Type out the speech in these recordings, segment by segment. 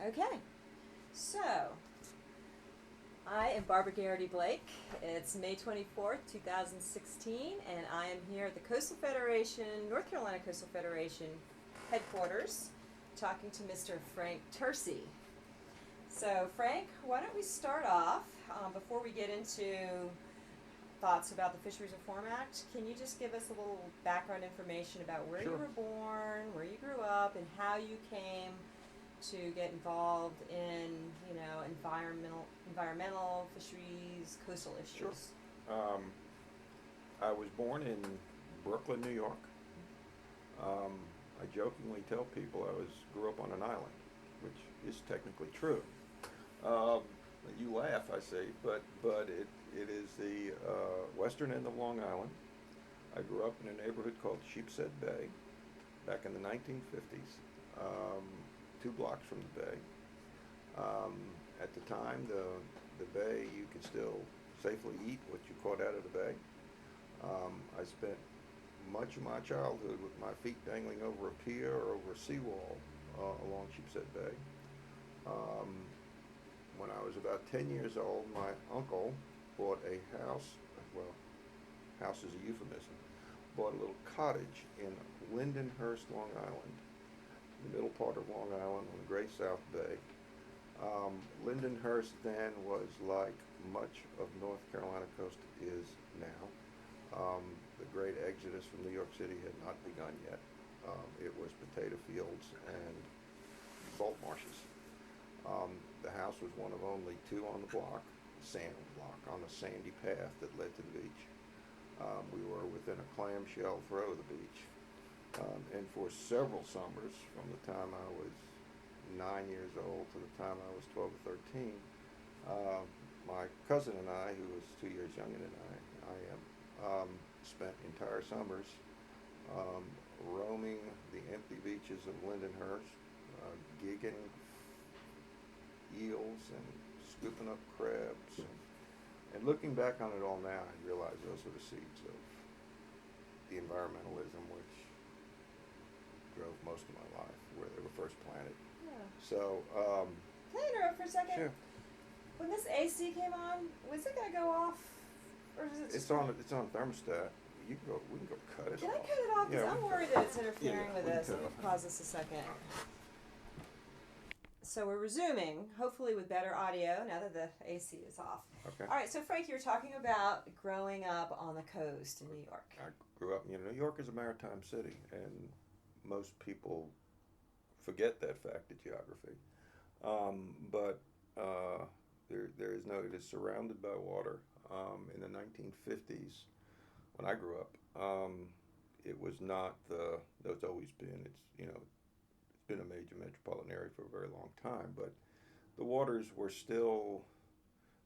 Okay, so I am Barbara Garrity Blake. It's May 24th, 2016, and I am here at the Coastal Federation, North Carolina Coastal Federation headquarters, talking to Mr. Frank Tursi. So, Frank, why don't we start off before we get into thoughts about the Fisheries Reform Act? Can you just give us a little background information about where you Sure. were born, where you grew up, and how you came to get involved in, environmental fisheries, coastal Sure. issues? Um, I was born in Brooklyn, New York. Um, I jokingly tell people grew up on an island, which is technically true. Um, you laugh, I say, but it is the western end of Long Island. I grew up in a neighborhood called Sheepshead Bay back in the 1950s, 2 blocks from the bay. Um, at the time, the bay, you could still safely eat what you caught out of the bay. I spent much of my childhood with my feet dangling over a pier or over a seawall along Sheepshead Bay. Um, when I was about 10 years old, my uncle bought a house. Well, house is a euphemism. Bought a little cottage in Lindenhurst, Long Island, the middle part of Long Island on the Great South Bay. Lindenhurst then was like much of North Carolina coast is now. The great exodus from New York City had not begun yet. It was potato fields and salt marshes. The house was one of only two on the block, sand block, on a sandy path that led to the beach. We were within a clamshell throw of the beach. And for several summers, from the time I was 9 years old to the time I was 12 or 13, my cousin and I, who was 2 years younger than I am, spent entire summers roaming the empty beaches of Lindenhurst, gigging eels and scooping up crabs. And looking back on it all now, I realize those were the seeds of the environmentalism which drove most of my life, where they were first planted. Yeah. So, Can I interrupt for a second? sure. When this AC came on, was it going to go off? Or is it just It's on thermostat. We can go cut it Can I off. cut it off? Because Yeah, I'm we can worried cut that it's interfering Yeah, with we can this. cut Let it me off. pause this a second. So we're resuming, hopefully with better audio now that the AC is off. Okay. All right, so Frank, you were talking about growing up on the coast in New York. I grew up, New York is a maritime city, and most people forget that fact of geography. But there is no, it is surrounded by water. In the 1950s, when I grew up, it was not though it's always been, it's been a major metropolitan area for a very long time, but the waters were still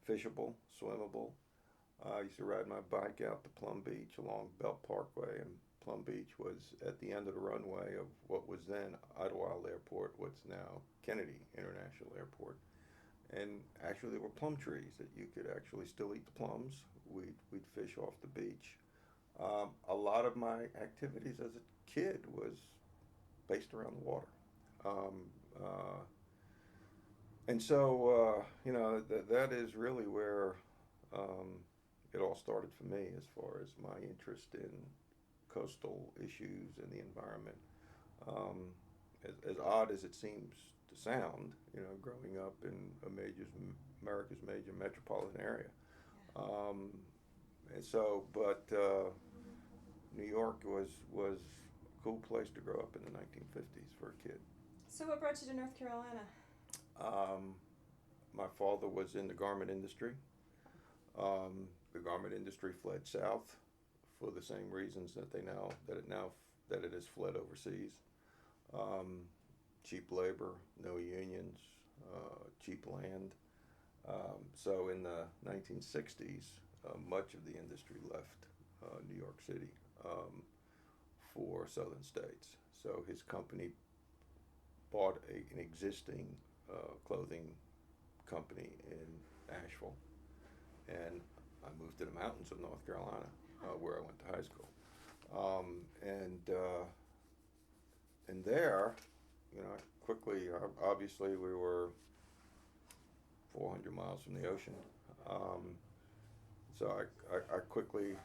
fishable, swimmable. I used to ride my bike out to Plum Beach along Belt Parkway, and Plum Beach was at the end of the runway of what was then Idlewild Airport, what's now Kennedy International Airport. And actually, there were plum trees that you could actually still eat the plums. We'd fish off the beach. A lot of my activities as a kid was based around the water. Um, uh, and so, that is really where it all started for me as far as my interest in coastal issues and the environment. Um, as odd as it seems to sound, growing up in America's major metropolitan area. Um, and so, but New York was a cool place to grow up in the 1950s for a kid. So what brought you to North Carolina? My father was in the garment industry. The garment industry fled south for the same reasons that it has fled overseas. Um, Cheap labor, no unions, cheap land. So in the 1960s, much of the industry left New York City for southern states. So his company bought an existing clothing company in Asheville, and I moved to the mountains of North Carolina, where I went to high school. And there, quickly, obviously, we were 400 miles from the ocean. Um, so I quickly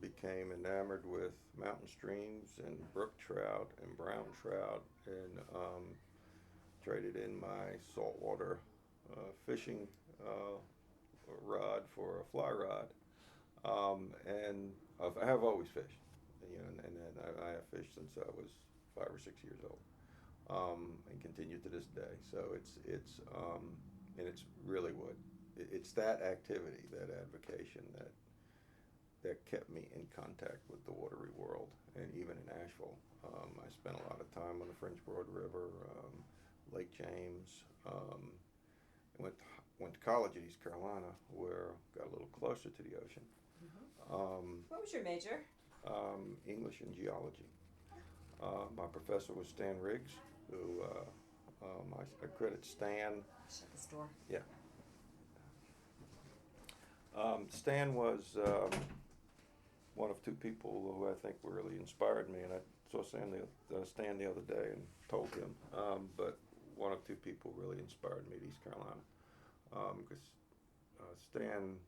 became enamored with mountain streams and brook trout and brown trout, and traded in my saltwater fishing rod for a fly rod. And I have always fished, and I have fished since I was 5 or 6 years old, and continue to this day. So and it's really it's that activity, that avocation that kept me in contact with the watery world, and even in Asheville. I spent a lot of time on the French Broad River, Lake James. Went to college at East Carolina, where I got a little closer to the ocean. What was your major? English and geology. My professor was Stan Riggs, who I credit Stan. Shut this door. Yeah. Stan was one of two people who I think really inspired me, and I saw Stan the other day and told him. But one of two people really inspired me at East Carolina, because Stan.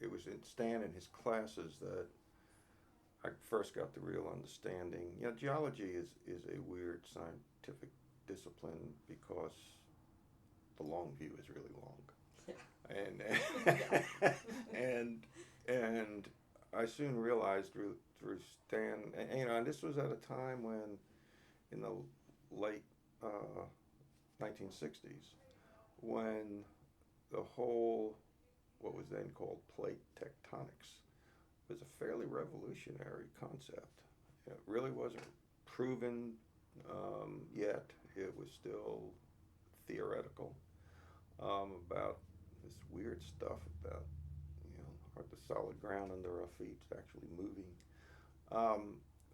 It was in Stan and his classes that I first got the real understanding. Geology is a weird scientific discipline because the long view is really long. Yeah. And I soon realized through Stan, and this was at a time when, in the late 1960s, when the whole, what was then called plate tectonics, was a fairly revolutionary concept. It really wasn't proven yet. It was still theoretical, about this weird stuff about, the solid ground under our feet is actually moving.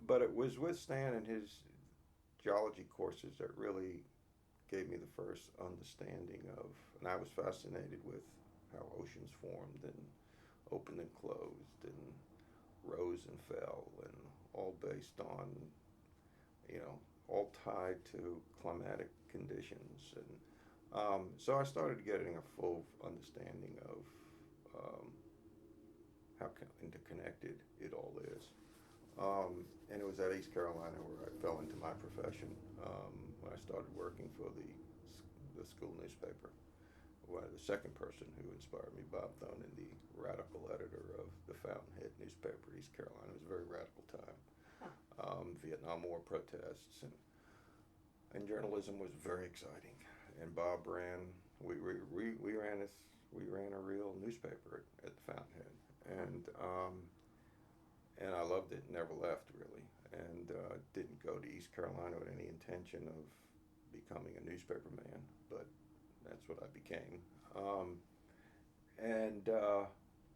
But it was with Stan and his geology courses that really gave me the first understanding of, and I was fascinated with how oceans formed and opened and closed and rose and fell, and all based on, all tied to climatic conditions. And so I started getting a full understanding of how interconnected it all is. And it was at East Carolina where I fell into my profession, when I started working for the school newspaper. The second person who inspired me, Bob Thonen, the radical editor of the Fountainhead newspaper, East Carolina. It was a very radical time. Vietnam War protests, and journalism was very exciting. And Bob we ran a real newspaper at the Fountainhead, and I loved it. Never left really, and didn't go to East Carolina with any intention of becoming a newspaper man, but that's what I became.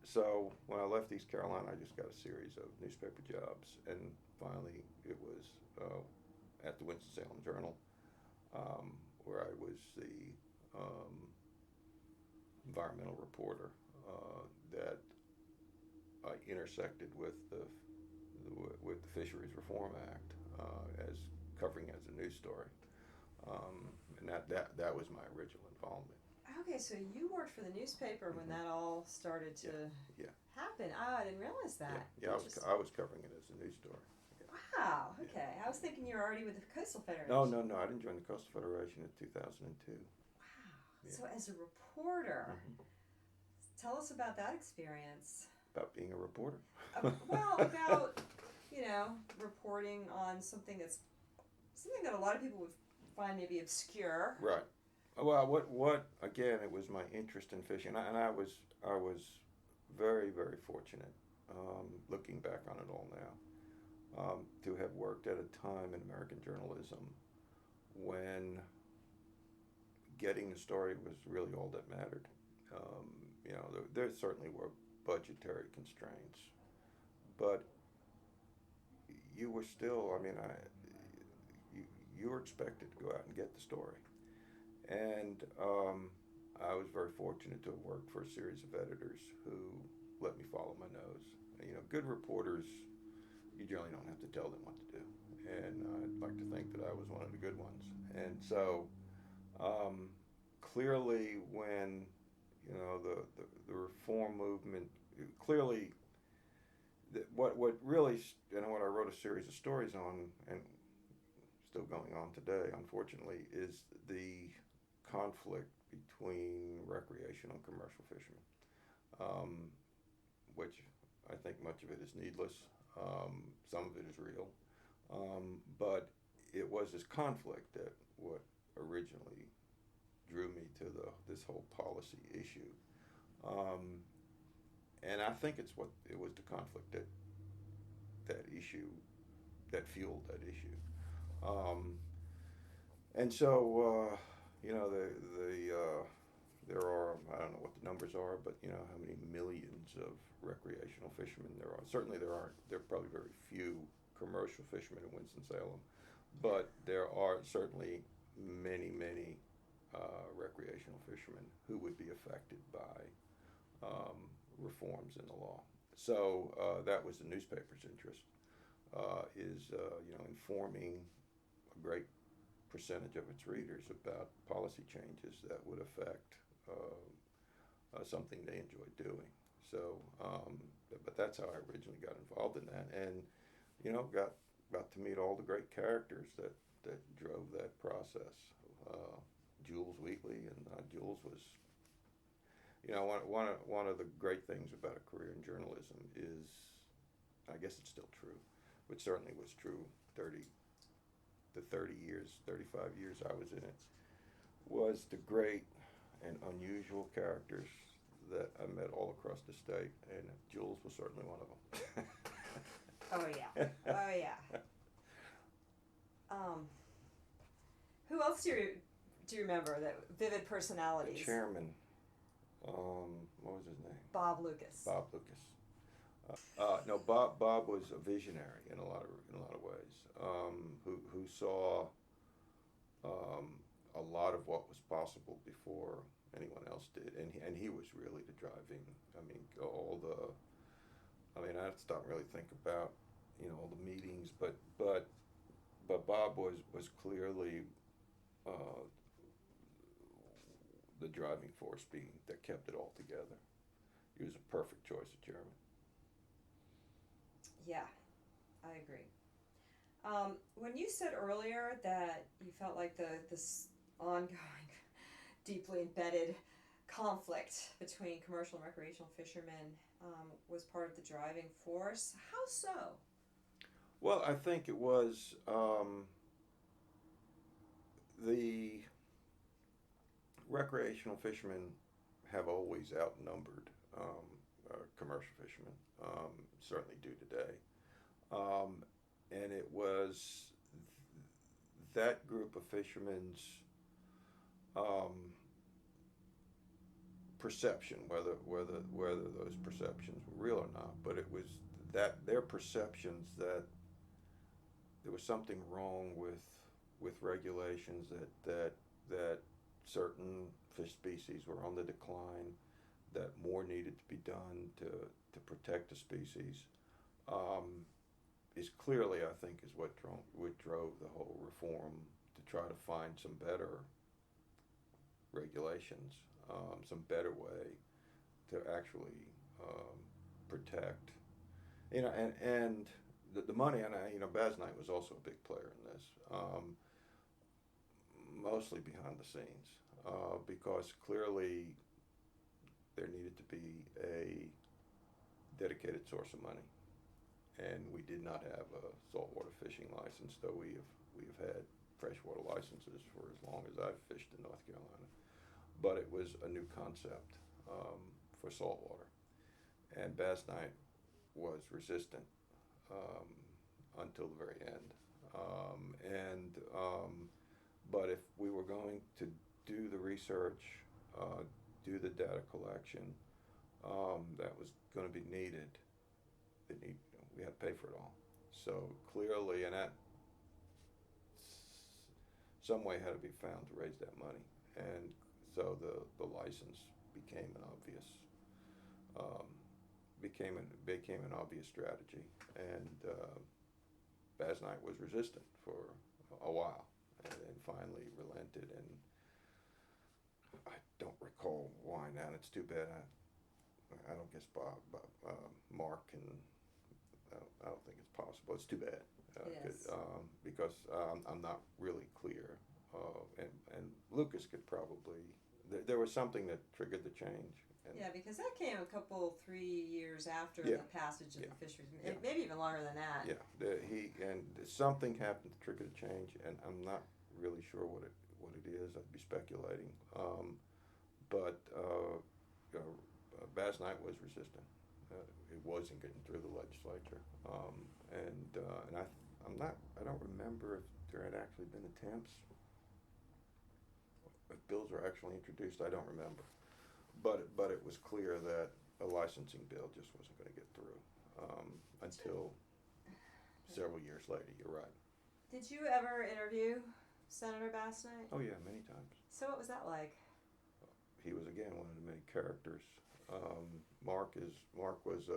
So when I left East Carolina, I just got a series of newspaper jobs, and finally it was at the Winston-Salem Journal, where I was the environmental reporter that I intersected with the Fisheries Reform Act, as covering as a news story. And that was my original involvement. Okay, so you worked for the newspaper when that all started to happen. Oh, I didn't realize that. Yeah, I was covering it as a news story. Yeah. Wow, okay. I was thinking you were already with the Coastal Federation. No, I didn't join the Coastal Federation in 2002. Wow. Yeah. So as a reporter, tell us about that experience. About being a reporter? Well, about, reporting on something that a lot of people would find maybe obscure. Right. Well, what again? It was my interest in fishing, and I was very, very fortunate, looking back on it all now, to have worked at a time in American journalism when getting the story was really all that mattered. There certainly were budgetary constraints, but you were still. You were expected to go out and get the story. And I was very fortunate to have worked for a series of editors who let me follow my nose. Good reporters, you generally don't have to tell them what to do. And I'd like to think that I that was one of the good ones. And so clearly, when the reform movement, clearly, what really, what I wrote a series of stories on, and still going on today, unfortunately, is the conflict between recreational and commercial fishermen, which I think much of it is needless. Some of it is real, but it was this conflict that what originally drew me to this whole policy issue. And I think it was the conflict that issue that fueled that issue. And so there are, I don't know what the numbers are, but how many millions of recreational fishermen there are. Certainly there are probably very few commercial fishermen in Winston-Salem, but there are certainly many recreational fishermen who would be affected by reforms in the law. So that was the newspaper's interest, is informing a great percentage of its readers about policy changes that would affect something they enjoy doing. So, but that's how I originally got involved in that, and got to meet all the great characters that drove that process. Jules Wheatley, and Jules was, one of the great things about a career in journalism is, I guess it's still true, but certainly was true 35 years I was in it, was the great and unusual characters that I met all across the state, and Jules was certainly one of them. Oh yeah, oh yeah. Who else do you remember that vivid personalities? The chairman, what was his name? Bob Lucas. Bob Lucas. No, Bob was a visionary in a lot of ways, who saw a lot of what was possible before anyone else did, and he was really the driving. I have to stop and really think about all the meetings, but Bob was clearly the driving force that kept it all together. He was a perfect choice of chairman. Yeah, I agree. When you said earlier that you felt like this ongoing, deeply embedded conflict between commercial and recreational fishermen was part of the driving force, how so? Well, I think it was the recreational fishermen have always outnumbered commercial fishermen, certainly do today. And it was that group of fishermen's perception, whether those perceptions were real or not, but it was that their perceptions that there was something wrong with regulations, that certain fish species were on the decline, that more needed to be done to protect the species, is clearly, I think, is what drove the whole reform, to try to find some better regulations, some better way to actually protect, and the money, and Baz Knight was also a big player in this, mostly behind the scenes, because clearly there needed to be a dedicated source of money, and we did not have a saltwater fishing license, though we have had freshwater licenses for as long as I've fished in North Carolina. But it was a new concept for saltwater, and Baz Knight was resistant until the very end. But if we were going to do the research, do the data collection that was going to be needed, we had to pay for it all. So clearly, and that some way had to be found to raise that money, and so the license became an obvious strategy, and Baz Knight was resistant for a while, coal wind down. It's too bad I don't guess Mark can. I don't think it's possible. It's too bad. Yes. Because I'm not really clear. And Lucas could probably. There was something that triggered the change. And Yeah, because that came a couple, 3 years after Yeah. the passage of Yeah. the Fisheries, Yeah. maybe even longer than that. Yeah, something happened to trigger the change, and I'm not really sure what it is. I'd be speculating. But Bass Knight was resistant. It wasn't getting through the legislature, and I don't remember if there had actually been attempts. If bills were actually introduced, I don't remember. But it was clear that a licensing bill just wasn't going to get through until several years later. You're right. Did you ever interview Senator Bass Knight? Oh yeah, many times. So what was that like? He was again one of the many characters. Mark was.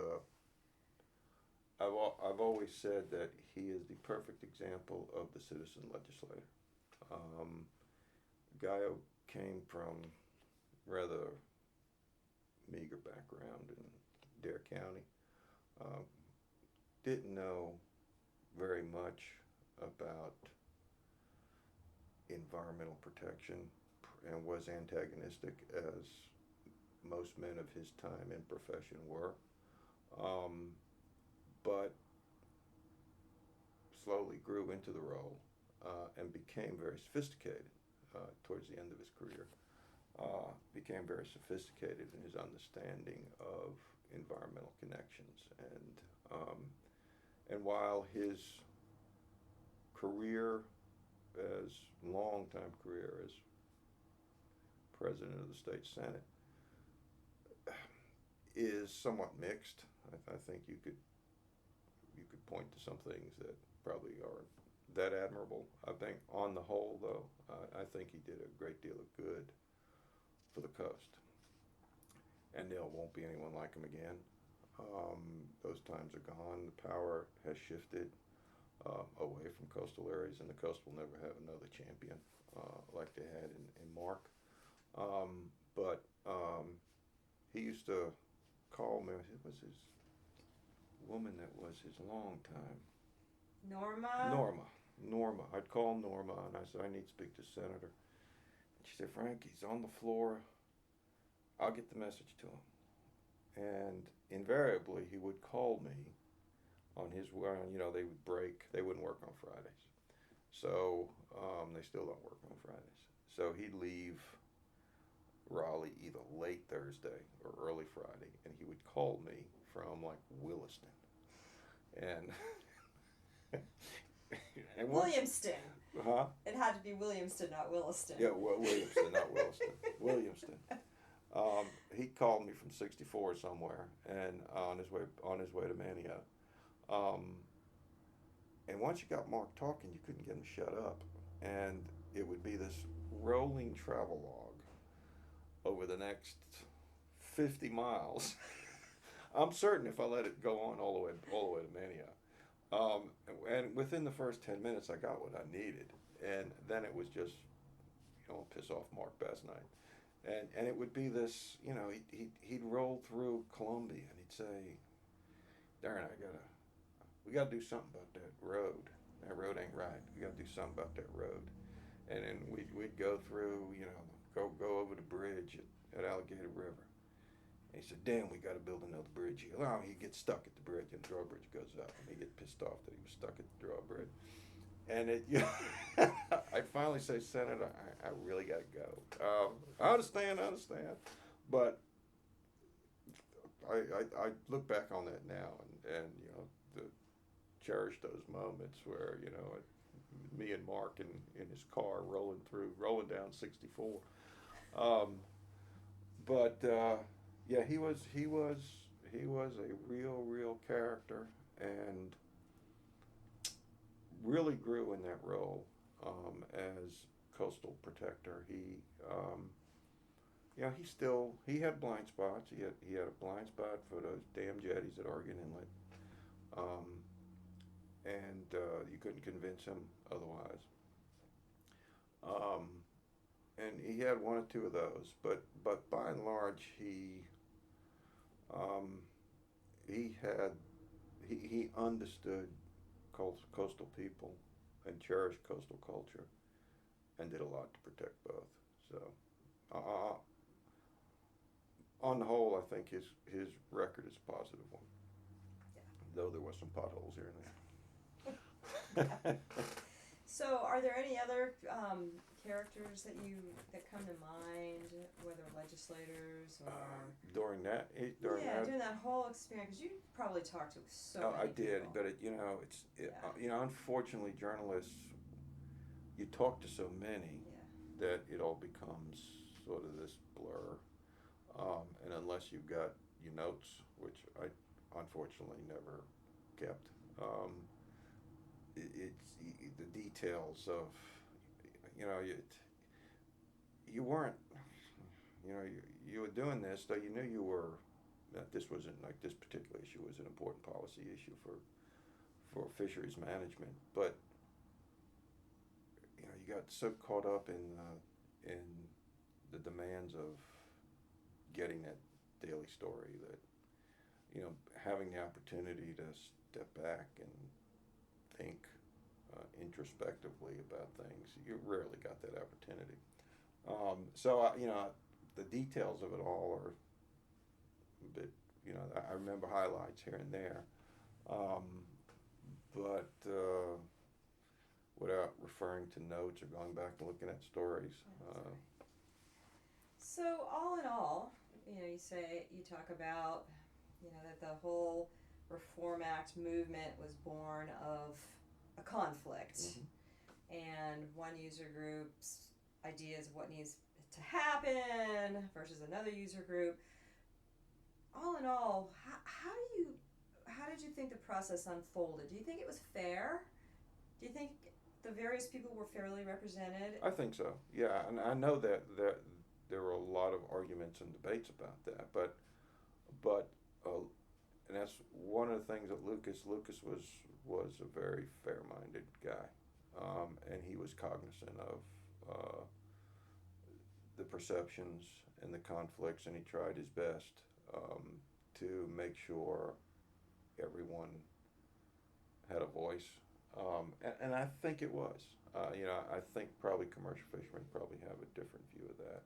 I've always said that he is the perfect example of the citizen legislator. Guy who came from rather meager background in Dare County. Didn't know very much about environmental protection and was antagonistic, as most men of his time and profession were. But slowly grew into the role and became very sophisticated towards the end of his career. Became very sophisticated in his understanding of environmental connections, and while his long-time career as president of the state senate is somewhat mixed, I think you could point to some things that probably aren't that admirable. I think on the whole, though, I think he did a great deal of good for the coast, and there won't be anyone like him again. Those times are gone. The power has shifted away from coastal areas, and the coast will never have another champion like they had in Mark. But he used to call me. It was his woman that was his long time. Norma. I'd call Norma, and I said, I need to speak to the senator. She said, Frank, he's on the floor. I'll get the message to him. And invariably, he would call me on his way. They would break. They wouldn't work on Fridays. So they still don't work on Fridays. So he'd leave Raleigh either late Thursday or early Friday, and he would call me from like Williston. And Williamston. Huh? It had to be Williamston, not Williston. Yeah, Williamston, not Williston. Williamston. He called me from 64 somewhere, and on his way to Manio. And once you got Mark talking, you couldn't get him shut up, and it would be this rolling travelogue over the next 50 miles. I'm certain if I let it go on all the way to Manio. And within the first 10 minutes, I got what I needed, and then it was just, piss off Mark Bass Knight. And it would be this, he'd roll through Columbia, and he'd say, Darren, we got to do something about that road. That road ain't right. We got to do something about that road. And then we'd go through, go over the bridge at Alligator River. And he said, damn, we got to build another bridge here. Oh, he gets stuck at the bridge, and the drawbridge goes up, and he gets pissed off that he was stuck at the drawbridge. And I'd finally say, Senator, I really got to go. I understand, but I look back on that now and cherish those moments where me and Mark in his car rolling down 64. But yeah, he was a real character, and really grew in that role as coastal protector. He had blind spots. He had a blind spot for those damn jetties at Oregon Inlet, and you couldn't convince him otherwise. And he had had one or two of those, but by and large, um, he had he understood coastal people and cherished coastal culture and did a lot to protect both. So, uh, on the whole, I think his record is a positive one, though there was some potholes here and there. So, are there any other characters that come to mind, whether legislators or During that, during that whole experience? Because you probably talked to so I many did, people. but unfortunately, journalists, you talk to so many that it all becomes sort of this blur. And unless you've got your notes, which I unfortunately never kept, it's the details of, you know, you weren't, you were doing this, though you knew that this wasn't like this particular issue was an important policy issue for fisheries management, but you got so caught up in the demands of getting that daily story that having the opportunity to step back and think introspectively about things, you rarely got that opportunity. The details of it all are a bit, I remember highlights here and there, but without referring to notes or going back and looking at stories. So, all in all, you talk about, that the whole Reform Act movement was born of a conflict, and one user group's ideas of what needs to happen versus another user group. All in all, how did you think the process unfolded? Do you think it was fair? Do you think the various people were fairly represented? I think so. Yeah, and I know that there were a lot of arguments and debates about that, but and that's one of the things that Lucas was a very fair-minded guy, and he was cognizant of the perceptions and the conflicts, and he tried his best to make sure everyone had a voice, and I think it was. I think probably commercial fishermen probably have a different view of that.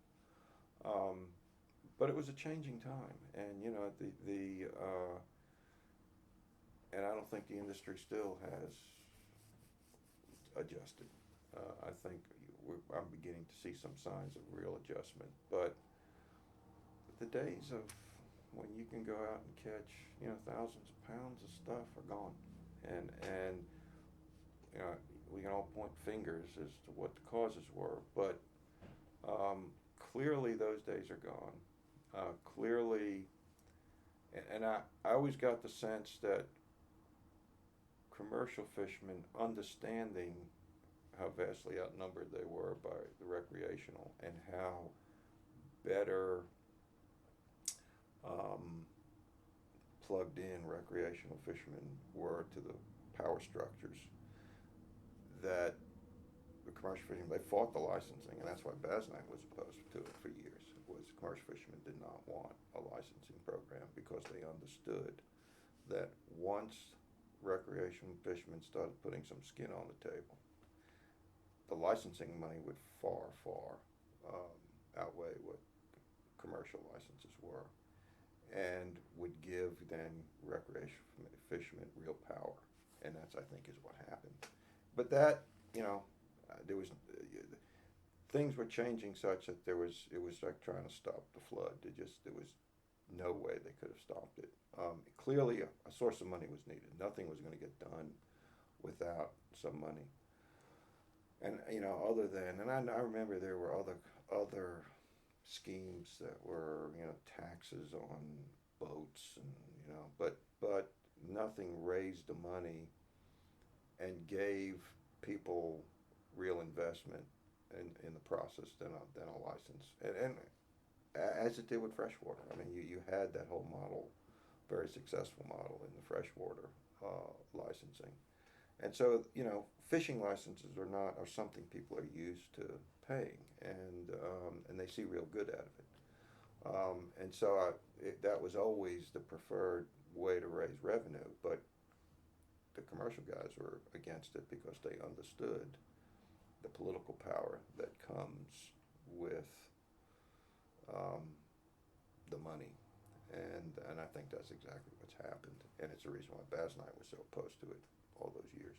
But it was a changing time, and and I don't think the industry still has adjusted. I think I'm beginning to see some signs of real adjustment, but the days of when you can go out and catch thousands of pounds of stuff are gone, and we can all point fingers as to what the causes were, but clearly those days are gone. Clearly, and I always got the sense that commercial fishermen, understanding how vastly outnumbered they were by the recreational and how better plugged in recreational fishermen were to the power structures, that the commercial fishermen, they fought the licensing, and that's why Basnack was opposed to it for years. Was commercial fishermen did not want a licensing program because they understood that once recreational fishermen started putting some skin on the table, the licensing money would far outweigh what commercial licenses were, and would give then recreational fishermen real power, and that's, I think, is what happened. But that, there was things were changing such that it was like trying to stop the flood. There was no way they could have stopped it. Clearly, a source of money was needed. Nothing was going to get done without some money. And other than, and I remember there were other schemes that were taxes on boats, and but nothing raised the money and gave people real investment in the process than a license, and as it did with freshwater. I mean, you had that whole model, very successful model in the freshwater licensing, And so, fishing licenses are something people are used to paying, and they see real good out of it. And so that was always the preferred way to raise revenue, but the commercial guys were against it because they understood the political power that comes with um, the money, and I think that's exactly what's happened, and it's the reason why Baz and I were so opposed to it all those years.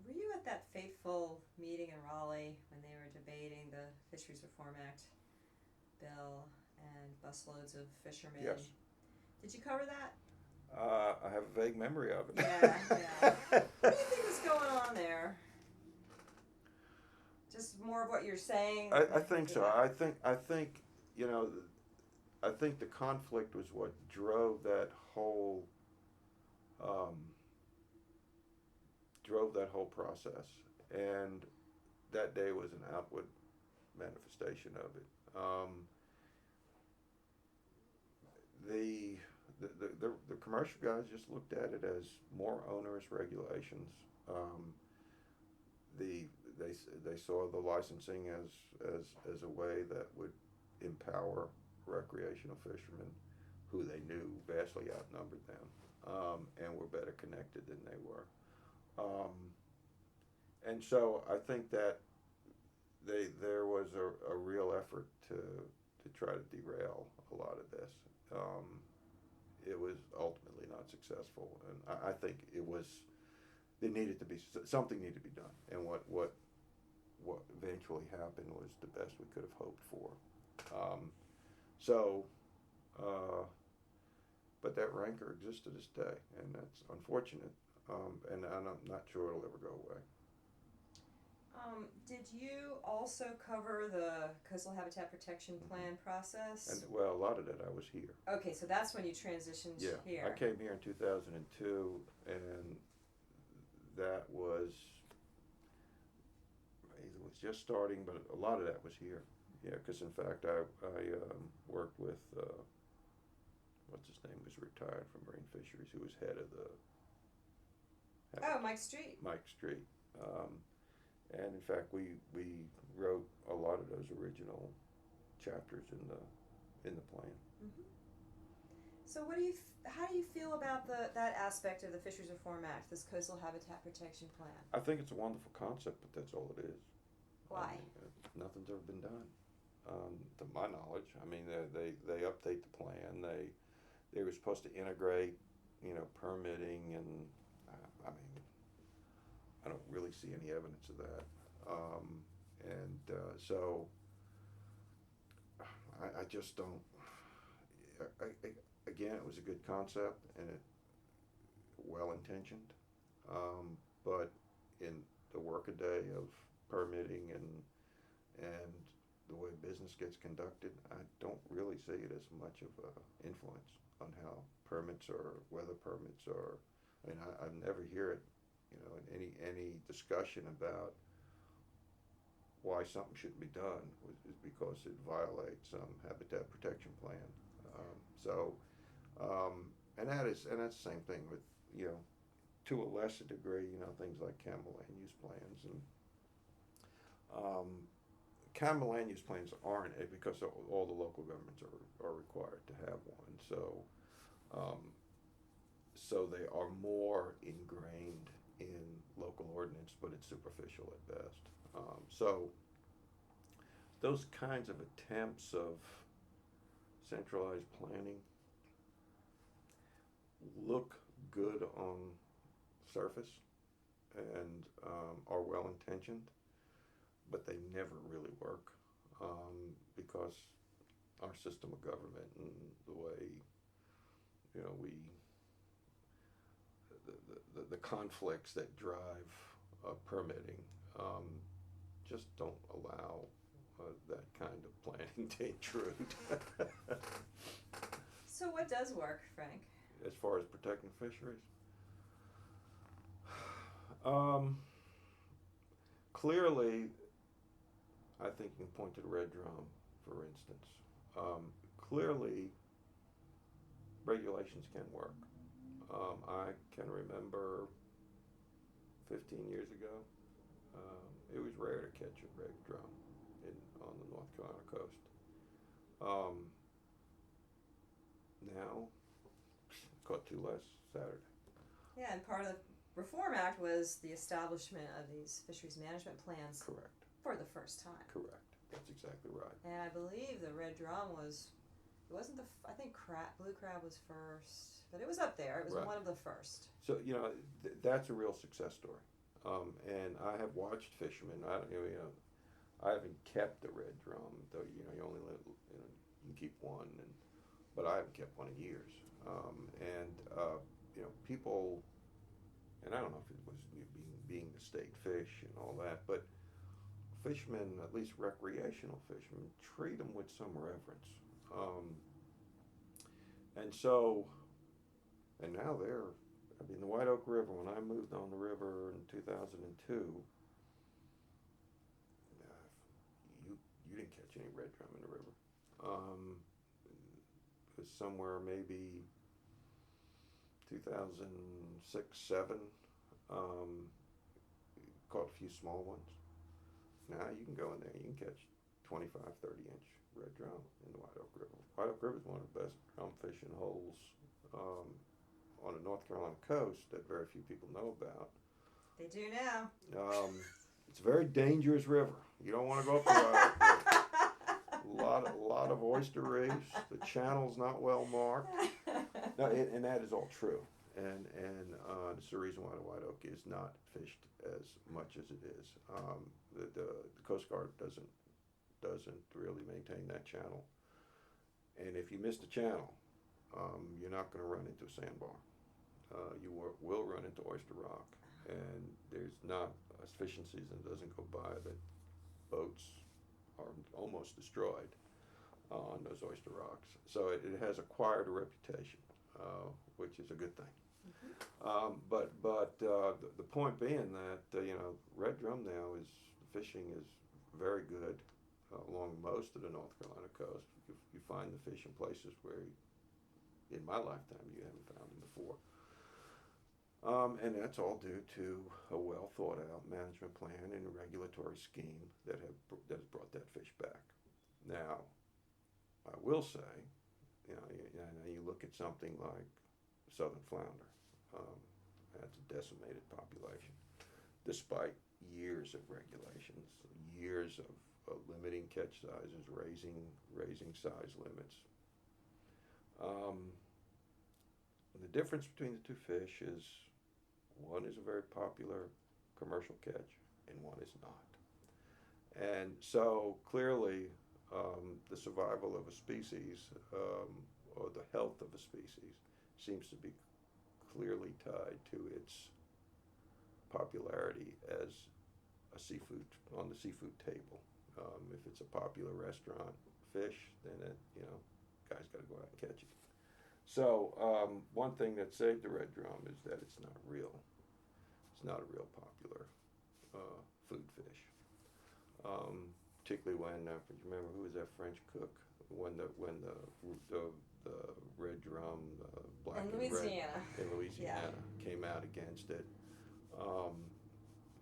Were you at that fateful meeting in Raleigh when they were debating the Fisheries Reform Act bill and busloads of fishermen? Yes. Did you cover that? I have a vague memory of it. Yeah, yeah. What do you think was going on there? Just more of what you're saying? I think so. I think you know, I think the conflict was what drove um, that whole process, and that day was an outward manifestation of it. The, the commercial guys just looked at it as more onerous regulations. The they saw the licensing as a way that would empower recreational fishermen, who they knew vastly outnumbered them, and were better connected than they were. And so I think that there was a real effort to try to derail a lot of this. It was ultimately not successful, and I think there needed to be something needed to be done, and what eventually happened was the best we could have hoped for. So, but that rancor exists to this day, and that's unfortunate, and I'm not sure it'll ever go away. Did you also cover the Coastal Habitat Protection Plan process? And well, a lot of that I was here. Okay, so that's when you transitioned Yeah, here. I came here in 2002, and that was it was just starting, but a lot of that was here. Yeah, because in fact I worked with what's his name, was retired from Marine Fisheries, who was head of the Mike Street. Mike Street. And in fact, we wrote a lot of those original chapters in the plan. Mm-hmm. So, how do you feel about that aspect of the Fisheries Reform Act, this Coastal Habitat Protection Plan? I think it's a wonderful concept, but that's all it is. Why? Nothing's ever been done, to my knowledge. I mean, they update the plan. They were supposed to integrate, permitting, and I mean, I don't really see any evidence of that. So I just don't. Again, it was a good concept and it well intentioned, but in the workaday of permitting and the way business gets conducted, I don't really see it as much of an influence on how permits or whether permits are. I mean, I never hear it, in any discussion about why something shouldn't be done is because it violates some habitat protection plan. And that's the same thing with, to a lesser degree, things like common land use plans, and common land use plans aren't it because all the local governments are required to have one. So they are more ingrained in local ordinance, but it's superficial at best. So those kinds of attempts of centralized planning look good on surface and are well intentioned, but they never really work, because our system of government and the way the conflicts that drive permitting just don't allow that kind of planning to intrude. So what does work, Frank? As far as protecting fisheries, clearly, I think you can point to the red drum, for instance. Clearly, regulations can work. I can remember 15 years ago, it was rare to catch a red drum on the North Carolina coast. Um, Now, caught two last Saturday. Yeah, and part of the Reform Act was the establishment of these fisheries management plans Correct. for the first time. Correct. That's exactly right. And I believe the red drum was, it wasn't I think blue crab was first, but it was up there. It was Right. one of the first. So that's a real success story. And I have watched fishermen. I haven't kept the red drum, though. You only you can keep one, but I haven't kept one in years. People, and I don't know if it was being the state fish and all that, but fishermen, at least recreational fishermen, treat them with some reverence. And now the White Oak River, when I moved on the river in 2002, you didn't catch any red drum in the river. It was somewhere maybe 2006, 7. Caught a few small ones. Now you can go in there, you can catch 25, 30-inch red drum in the White Oak River. White Oak River is one of the best drum fishing holes on the North Carolina coast that very few people know about. They do now. It's a very dangerous river. You don't want to go up the White Oak River. A lot of oyster reefs. The channel's not well marked. No, and that is all true. And it's the reason why the White Oak is not fished as much as it is. The Coast Guard doesn't really maintain that channel. And if you miss the channel, you're not going to run into a sandbar. You will run into oyster rock, and there's not a fishing season doesn't go by that boats are almost destroyed on those oyster rocks. So it has acquired a reputation, which is a good thing. Mm-hmm. But the point being that red drum now fishing is very good along most of the North Carolina coast. You find the fish in places where, in my lifetime, you haven't found them before. And that's all due to a well thought out management plan and a regulatory scheme that has brought that fish back. Now, I will say, you look at something like southern flounder. That's a decimated population, despite years of regulations, years of limiting catch sizes, raising size limits. The difference between the two fish is one is a very popular commercial catch and one is not. And so clearly the survival of a species or the health of a species seems to be clearly tied to its popularity as a seafood on the seafood table. If it's a popular restaurant fish, then guys got to go out and catch it. So one thing that saved the red drum is that it's not real. It's not a real popular food fish. Particularly when, if you remember, who was that French cook? When the red drum, black in and Louisiana. red in Louisiana came out against it,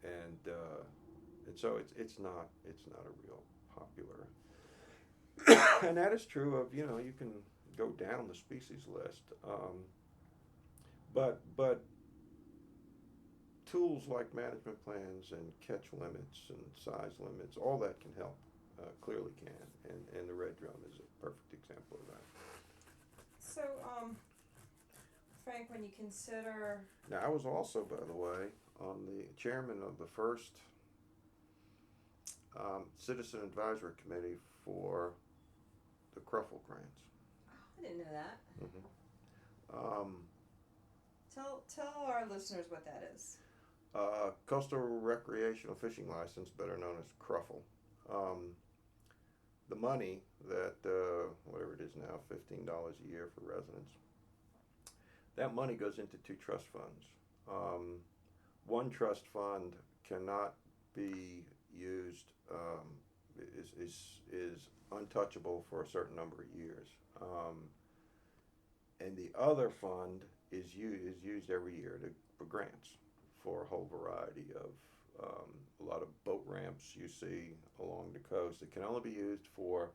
and so it's not a real popular. And that is true of you can go down the species list, but tools like management plans and catch limits and size limits, all that can help, clearly can, and the red drum is a perfect example of that. So, Frank, when you consider... Now, I was also, by the way, on the chairman of the first Citizen Advisory Committee for the Cruffle grants. Oh, I didn't know that. Mm-hmm. Tell our listeners what that is. Coastal Recreational Fishing License, better known as Cruffle. The money that, whatever it is now, $15 a year for residents, that money goes into two trust funds. One trust fund cannot be used, is untouchable for a certain number of years. And the other fund is used every year for grants for a whole variety of a lot of boat ramps you see along the coast. It can only be used for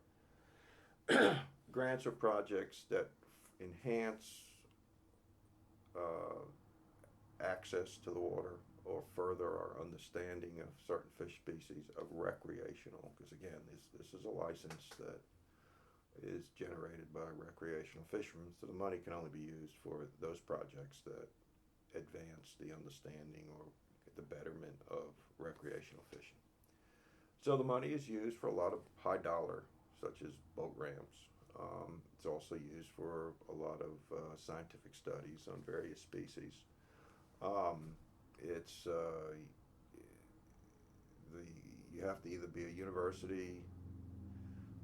grants or projects that enhance uh, access to the water or further our understanding of certain fish species of recreational. Because again, this is a license that is generated by recreational fishermen, so the money can only be used for those projects that advance the understanding or the betterment of recreational fishing. So the money is used for a lot of high dollar, such as boat ramps. It's also used for a lot of scientific studies on various species. It's the You have to either be a university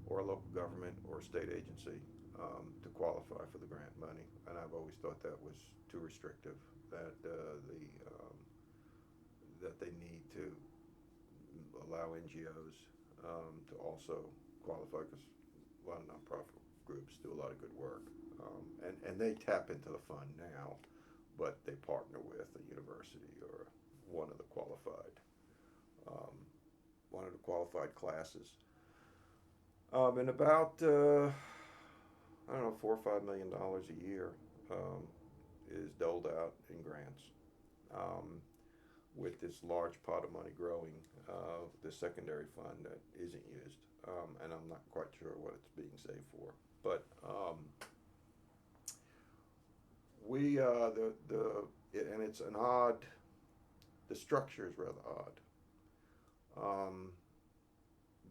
or a local government or a state agency to qualify for the grant money, and I've always thought that was too restrictive. That they need to allow NGOs to also qualify, because a lot of nonprofit groups do a lot of good work, and they tap into the fund now, but they partner with a university or one of the qualified um, classes. And about I don't know, $4 or $5 million a year is doled out in grants. With this large pot of money growing, the secondary fund that isn't used, and I'm not quite sure what it's being saved for. But we and it's an odd. The structure is rather odd,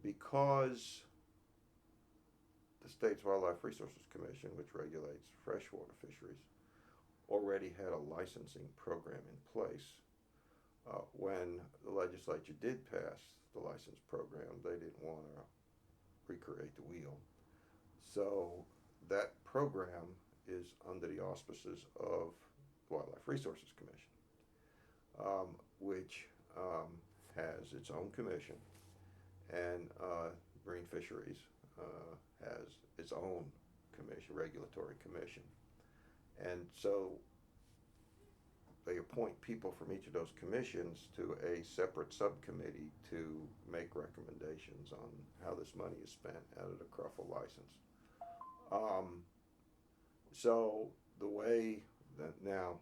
because the state's Wildlife Resources Commission, which regulates freshwater fisheries, already had a licensing program in place. When the legislature did pass the license program, they didn't want to recreate the wheel. So that program is under the auspices of the Wildlife Resources Commission, which has its own commission, and Marine Fisheries has its own commission, regulatory commission. And so they appoint people from each of those commissions to a separate subcommittee to make recommendations on how this money is spent out of the Cruffle license. So the way that now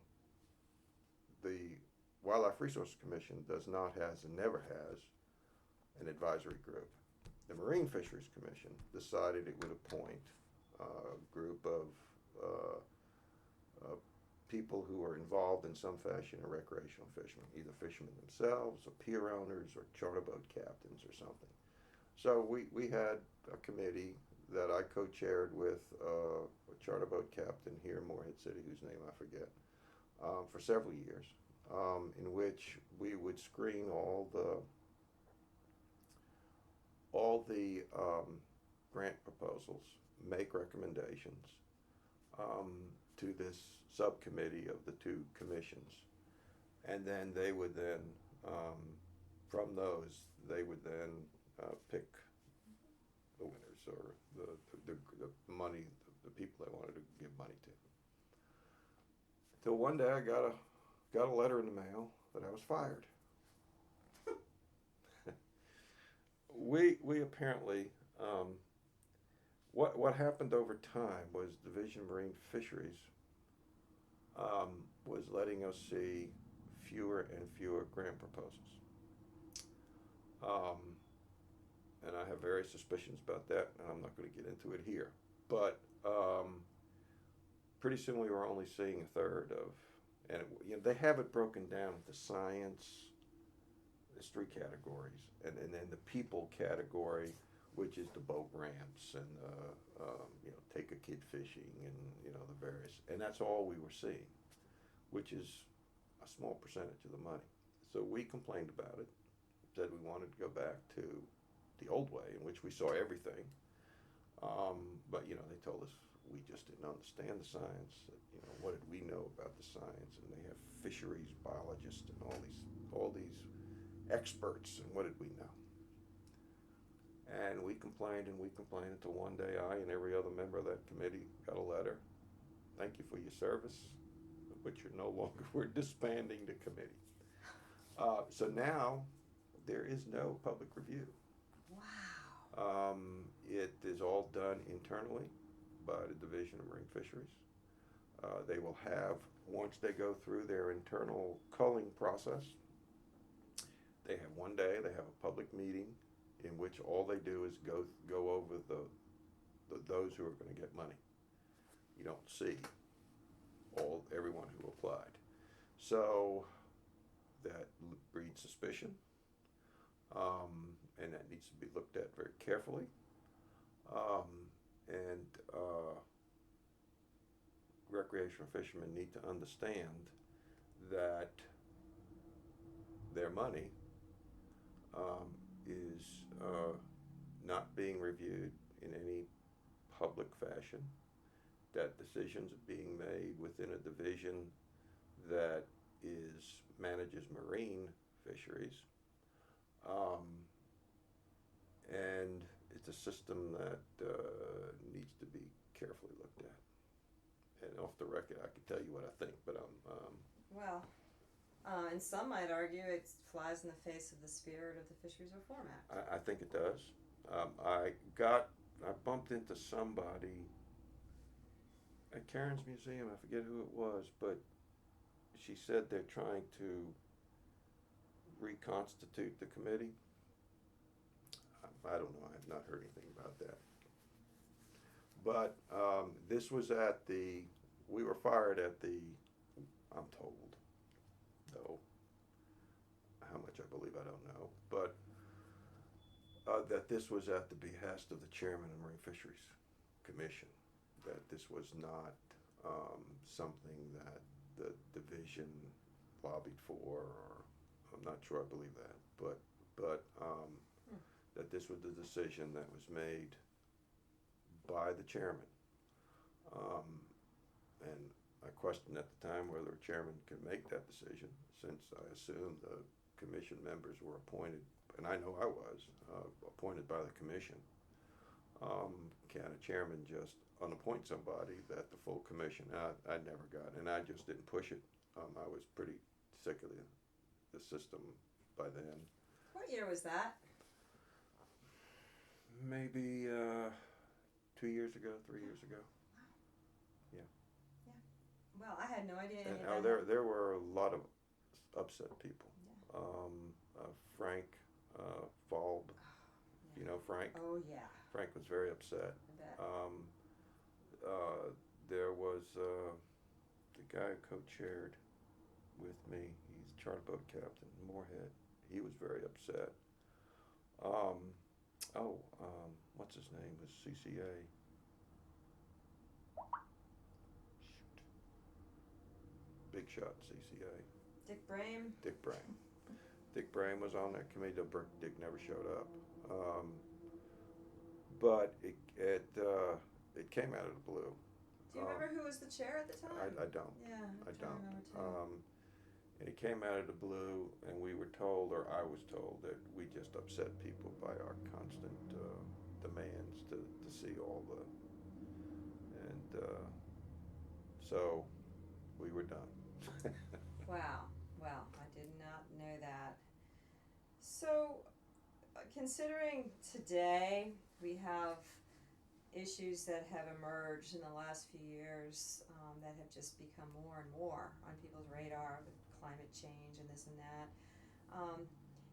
the Wildlife Resources Commission does not has and never has an advisory group. The Marine Fisheries Commission decided it would appoint a group of people who are involved in some fashion in recreational fishermen, either fishermen themselves or pier owners or charter boat captains or something. So we had a committee that I co-chaired with a charter boat captain here in Morehead City, whose name I forget, for several years, in which we would screen all the grant proposals, make recommendations to this subcommittee of the two commissions, and then they would then, from those, they would then pick the winners or the money, the people they wanted to give money to. Till one day I got a letter in the mail that I was fired. We apparently, what happened over time was Division of Marine Fisheries was letting us see fewer and fewer grant proposals. And I have various suspicions about that, and I'm not going to get into it here. But pretty soon we were only seeing a third of, and they have it broken down into science. There's three categories, and then the people category, which is the boat ramps and take a kid fishing and the various, and that's all we were seeing, which is a small percentage of the money. So we complained about it, said we wanted to go back to the old way in which we saw everything, but they told us we just didn't understand the science. What did we know about the science? And they have fisheries biologists and all these experts, and what did we know? And we complained until one day I and every other member of that committee got a letter. Thank you for your service, but you're no longer, we're disbanding the committee. So now there is no public review. Wow. It is all done internally by the Division of Marine Fisheries. They will have, once they go through their internal culling process, they have one day, they have a public meeting in which all they do is go over those who are going to get money. You don't see everyone who applied. So that breeds suspicion, and that needs to be looked at very carefully. And recreational fishermen need to understand that their money is not being reviewed in any public fashion, that decisions are being made within a division that manages marine fisheries, and it's a system that needs to be carefully looked at. And off the record, I can tell you what I think, but Well, and some might argue it flies in the face of the spirit of the Fisheries Reform Act. I think it does. I bumped into somebody at Karen's museum. I forget who it was, but she said they're trying to reconstitute the committee. I don't know. I have not heard anything about that. But this was we were fired at I'm told, though, how much I believe I don't know, but that this was at the behest of the chairman of the Marine Fisheries Commission, that this was not something that the division lobbied for, or I'm not sure I believe that, but that this was the decision that was made by the chairman. And I questioned at the time whether a chairman could make that decision, since I assumed the commission members were appointed, and I know I was, appointed by the commission. Can a chairman just unappoint somebody that the full commission? I never got, and I just didn't push it. I was pretty sick of the system by then. What year was that? Maybe 2 years ago, 3 years ago. Yeah. Yeah. Well, I had no idea any And of that. there were a lot of upset people. Yeah. Frank Falb, Yeah. you know Frank? Oh, yeah. Frank was very upset. I bet. There was the guy who co-chaired with me. He's a charter boat captain, Moorhead. He was very upset. What's his name? Was CCA. Shoot. Big shot CCA. Dick Brame. Dick Brame. Dick Brame was on that committee. Dick never showed up. But it came out of the blue. Do you remember who was the chair at the time? I don't. Yeah, I don't. remember too. And it came out of the blue, and we were told, or I was told, that we just upset people by our constant demands to see all so we were done. Wow. Well, I did not know that. So, considering today we have issues that have emerged in the last few years that have just become more and more on people's radar with climate change and this and that.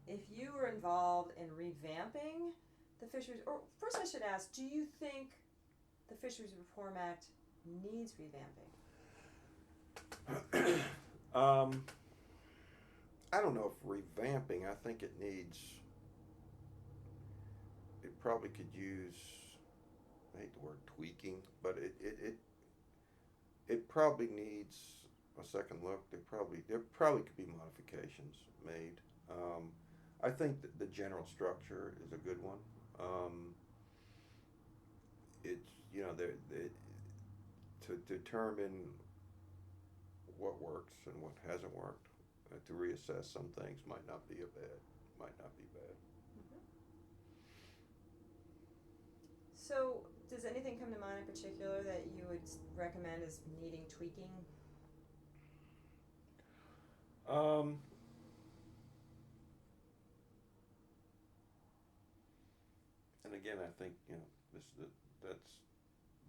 If you were involved in revamping the fisheries, or first I should ask, do you think the Fisheries Reform Act needs revamping? I don't know if revamping. I think it probably could use, I hate the word tweaking, but it probably needs a second look. There probably could be modifications made. I think that the general structure is a good one. It's to determine what works and what hasn't worked, to reassess some things might not be bad. Mm-hmm. So, does anything come to mind in particular that you would recommend as needing tweaking? And again, I think that's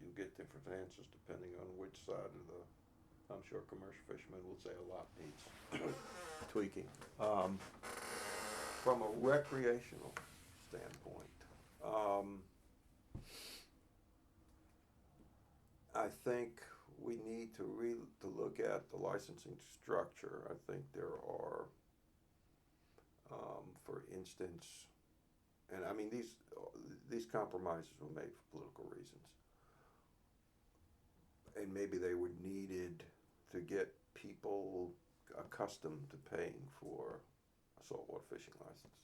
you get different answers depending on which side of the. I'm sure commercial fishermen will say a lot needs tweaking. From a recreational standpoint, I think we need to look at the licensing structure. I think there are, for instance, and I mean these compromises were made for political reasons, and maybe they were needed to get people accustomed to paying for a saltwater fishing license.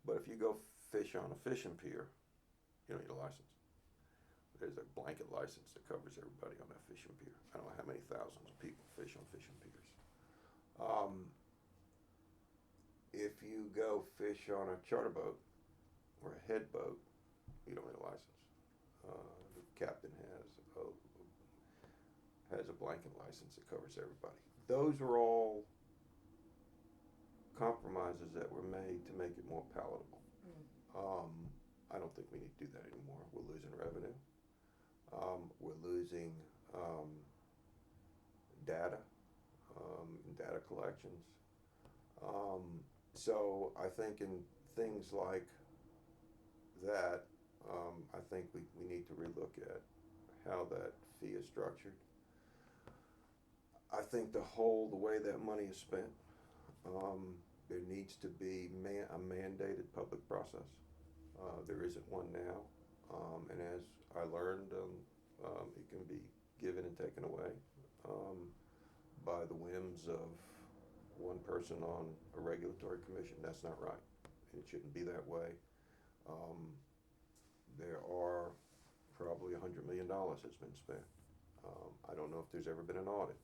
But if you go fish on a fishing pier, you don't need a license. There's a blanket license that covers everybody on that fishing pier. I don't know how many thousands of people fish on fishing piers. If you go fish on a charter boat or a head boat, you don't need a license. The captain has a blanket license that covers everybody. Those are all compromises that were made to make it more palatable. I don't think we need to do that anymore. We're losing revenue. We're losing data, data collections. So I think in things like that, I think we need to relook at how that fee is structured. I think the way that money is spent, there needs to be a mandated public process. There isn't one now, and as I learned, it can be given and taken away by the whims of one person on a regulatory commission. That's not right. It shouldn't be that way. There are probably $100 million that's been spent. I don't know if there's ever been an audit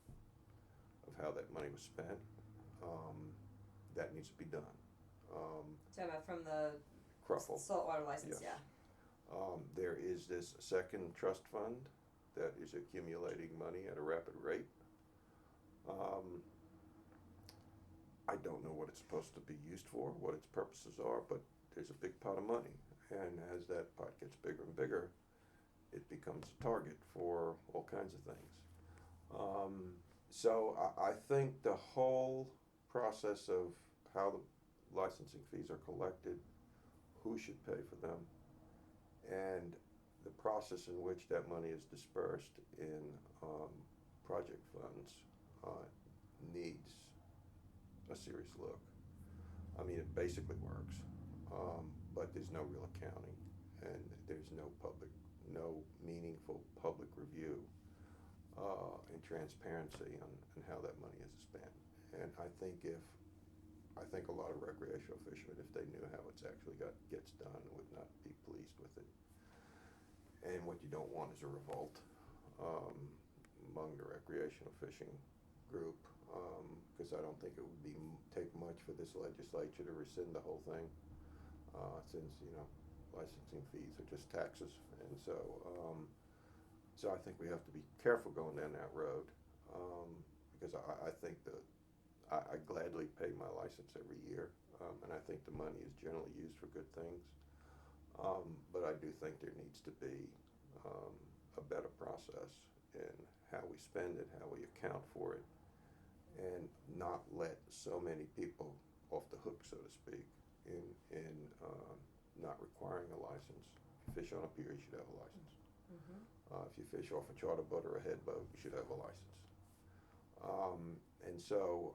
of how that money was spent. That needs to be done. Talking about from the Cruffle. saltwater license, Yes. yeah. There is this second trust fund that is accumulating money at a rapid rate. I don't know what it's supposed to be used for, what its purposes are, but there's a big pot of money. And as that pot gets bigger and bigger, it becomes a target for all kinds of things. So I think the whole process of how the licensing fees are collected, who should pay for them, and the process in which that money is dispersed in project funds needs a serious look. I mean, it basically works, but there's no real accounting, and there's no meaningful public review and transparency on how that money is spent. And I think a lot of recreational fishermen, if they knew how it's actually gets done, would not be pleased with it. And what you don't want is a revolt among the recreational fishing group, because I don't think it would take much for this legislature to rescind the whole thing, since licensing fees are just taxes, and so I think we have to be careful going down that road, because I think that I gladly pay my license every year, and I think the money is generally used for good things, but I do think there needs to be a better process in how we spend it, how we account for it, and not let so many people off the hook, so to speak, in not requiring a license. If you fish on a pier, you should have a license. Mm-hmm. If you fish off a charter boat or a head boat, you should have a license. And so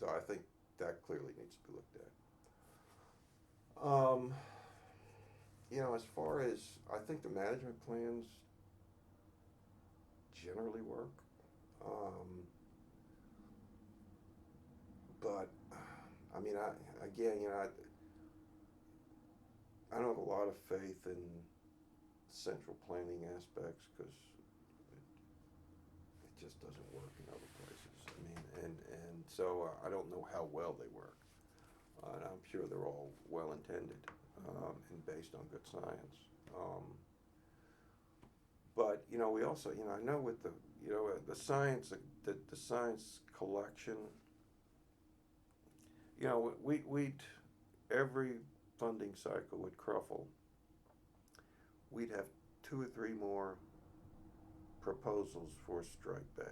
I think that clearly needs to be looked at. As far as I think the management plans generally work, but I mean, I don't have a lot of faith in central planning aspects because it just doesn't work in other places. I mean, and so I don't know how well they work. And I'm sure they're all well intended and based on good science. But we also, I know with the science, the science collection, we'd every funding cycle with Cruffle, we'd have 2 or 3 more proposals for striped bass.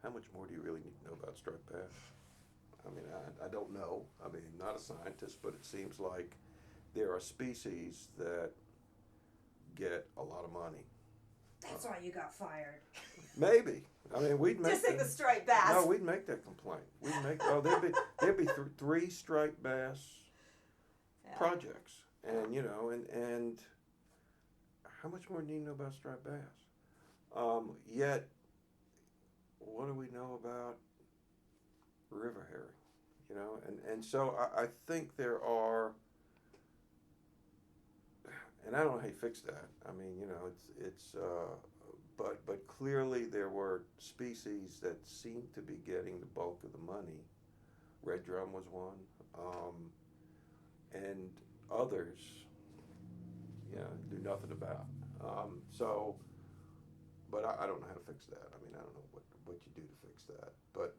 How much more do you really need to know about striped bass? I mean, I don't know. I mean, not a scientist, but it seems like there are species that get a lot of money. That's why you got fired. Maybe. I mean, we'd make Just think the striped bass. No, we'd make that complaint. We'd make there'd be 3 striped bass projects, and and how much more do you know about striped bass? Yet, what do we know about river herring? And so I think there are, and I don't know how you fix that. I mean, but clearly there were species that seemed to be getting the bulk of the money. Red drum was one, and others, do nothing about. But I don't know how to fix that. I mean, I don't know what you do to fix that. But